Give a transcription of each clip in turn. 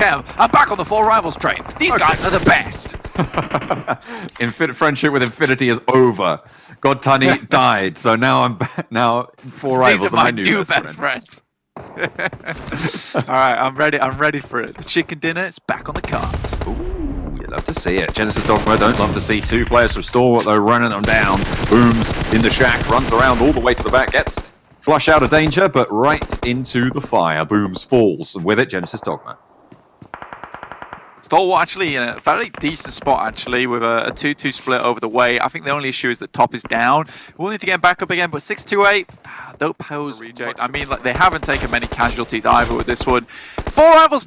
Kev. I'm back on the Four Rivals train. These guys are the best. Friendship with Infinity is over. God Tunny died, so now now Four Rivals These are my new new best friends. All right, I'm ready. I'm ready for it. The chicken dinner is back on the cards. Ooh, you love to see it. Genesis Dogma don't love to see two players from Stalwart though running them down. Booms in the shack, runs around all the way to the back, gets flush out of danger, but right into the fire. Booms falls, and with it, Genesis Dogma. Stalwart actually in a fairly decent spot actually with a 2-2 split over the way. I think the only issue is that top is down. We'll need to get him back up again, but 6-2-8 don't pose reject. I mean, like, they haven't taken many casualties either with this one. Four Rivals,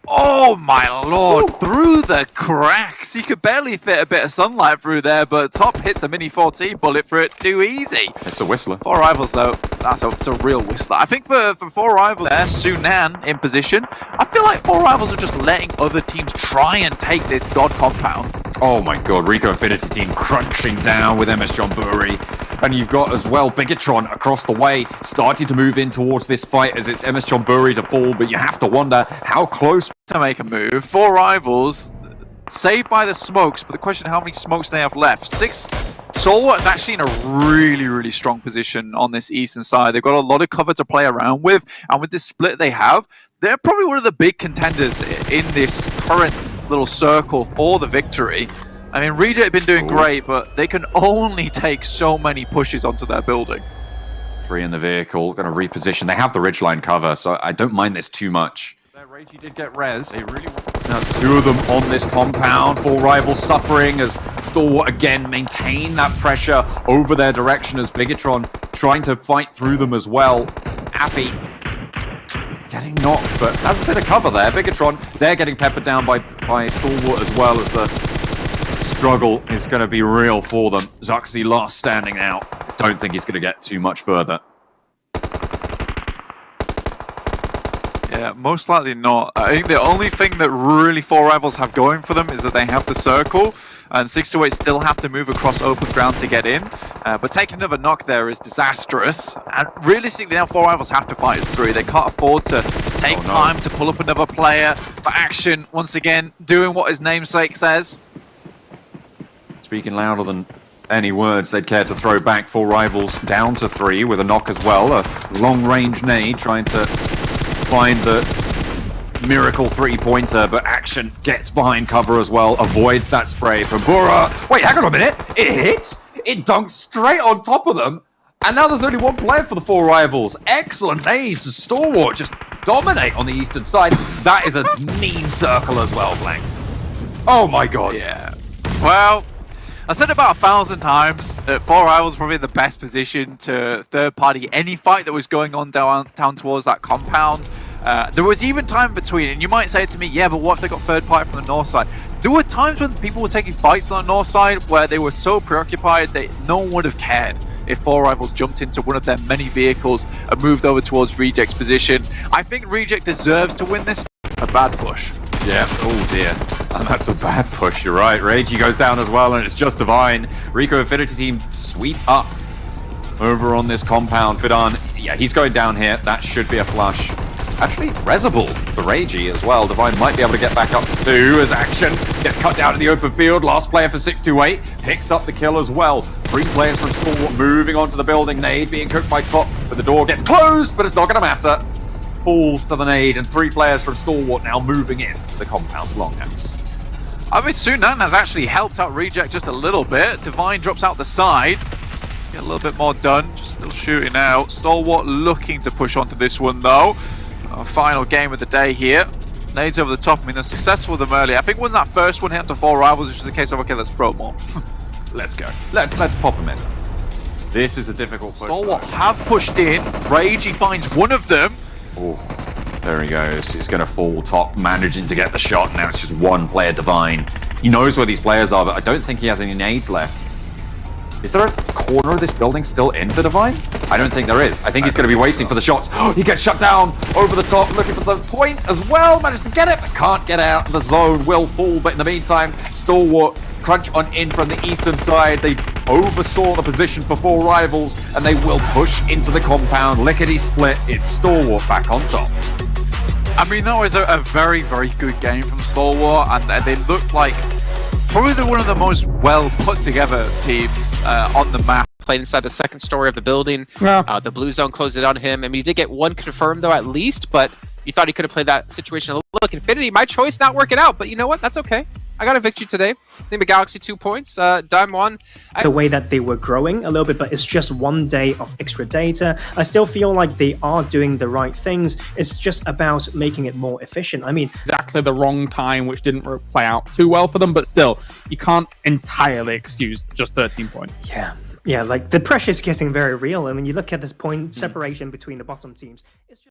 oh my lord, through the cracks. You could barely fit a bit of sunlight through there, but top hits a mini 4T bullet for it too easy. It's a whistler. Four Rivals though, it's a real whistler. I think for Four Rivals there, Sunan in position, I feel like Four Rivals are just letting other teams try and take this God compound. Oh my god, Rico Infinity team crunching down with MS John Burry. And you've got as well Bigatron across the way, starting to move in towards this fight as it's MS John Burry to fall, but you have to wonder how close to make a move. Four Rivals saved by the smokes, but the question how many smokes they have left. 6. Stalwart's actually in a really, really strong position on this eastern side. They've got a lot of cover to play around with, and with this split they have, they're probably one of the big contenders in this current little circle for the victory. I mean, Reject have been doing great, but they can only take so many pushes onto their building. 3 in the vehicle, going to reposition. They have the ridgeline cover, so I don't mind this too much. Ragey did get res. They really want... That's 2 of them on this compound. Four Rivals suffering as Stalwart again maintain that pressure over their direction as Bigatron trying to fight through them as well. Appy getting knocked, but that's a bit of cover there. Bigatron, they're getting peppered down by Stalwart as well as the struggle is going to be real for them. Zuxi last standing now. Don't think he's going to get too much further. Yeah, most likely not. I think the only thing that really Four Rivals have going for them is that they have the circle, and 6-8 still have to move across open ground to get in. But taking another knock there is disastrous. And realistically now Four Rivals have to fight as 3. They can't afford to take time to pull up another player. But Action, once again, doing what his namesake says. Speaking louder than any words they'd care to throw back. Four Rivals down to 3 with a knock as well. A long-range nade trying to find the miracle 3-pointer, but Action gets behind cover as well, avoids that spray from Bura. Wait, hang on a minute. It hits. It dunks straight on top of them. And now there's only one player for the Four Rivals. Excellent nades. Stalwart just dominate on the eastern side. That is a mean circle as well, Blank. Oh my god. Yeah. Well, I said about 1,000 times that Four Rivals probably the best position to third-party any fight that was going on down towards that compound. There was even time between, and you might say to me, yeah, but what if they got third party from the north side? There were times when people were taking fights on the north side where they were so preoccupied that no one would have cared if Four Rivals jumped into one of their many vehicles and moved over towards Reject's position. I think Reject deserves to win this. A bad push. Yeah, oh dear. And that's a bad push, you're right. Ragey goes down as well, and it's just Divine. Rico Infinity team sweep up over on this compound. Fidan, yeah, he's going down here. That should be a flush. Actually, Resable for Ragey as well. Divine might be able to get back up to 2 as Action gets cut down in the open field. Last player for 628 picks up the kill as well. 3 players from Stalwart moving onto the building. Nade being cooked by top, but the door gets closed, but it's not going to matter. Falls to the nade, and 3 players from Stalwart now moving in to the compound's longhouse. I mean, Sunan has actually helped out Reject just a little bit. Divine drops out the side. Let's get a little bit more done. Just still shooting out. Stalwart looking to push onto this one, though. Our final game of the day here. Nades over the top. I mean, they're successful with them earlier. I think when that first one hit to Four Rivals, it's just a case of, okay, let's throw more. Let's go. Let's pop them in. This is a difficult push. Stalwart have pushed in. Ragey finds one of them. Oh, there he goes. He's going to fall top, managing to get the shot. Now it's just 1 player, Divine. He knows where these players are, but I don't think he has any nades left. Is there a corner of this building still in for Divine? I don't think there is. I think he's going to be waiting for the shots. Oh, he gets shut down over the top, looking for the point as well. Manages to get it, but can't get out. The zone will fall, but in the meantime, Stalwart crunch on in from the eastern side. They oversaw the position for Four Rivals, and they will push into the compound. Lickety split. It's Stalwart back on top. I mean, that was a very, very good game from Stalwart, and they looked like probably one of the most well put together teams on the map. Played inside the second story of the building. Yeah. The blue zone closed it on him. I mean, he did get one confirmed though, at least, but you thought he could have played that situation a little. Look, Infinity, my choice not working out, but you know what? That's okay. I got a victory today. I think the Galaxy 2 points. Dime 1. The way that they were growing a little bit, but it's just one day of extra data. I still feel like they are doing the right things. It's just about making it more efficient. I mean, exactly the wrong time, which didn't play out too well for them, but still, you can't entirely excuse just 13 points. Yeah, like the pressure's getting very real. I mean, you look at this point separation between the bottom teams. It's just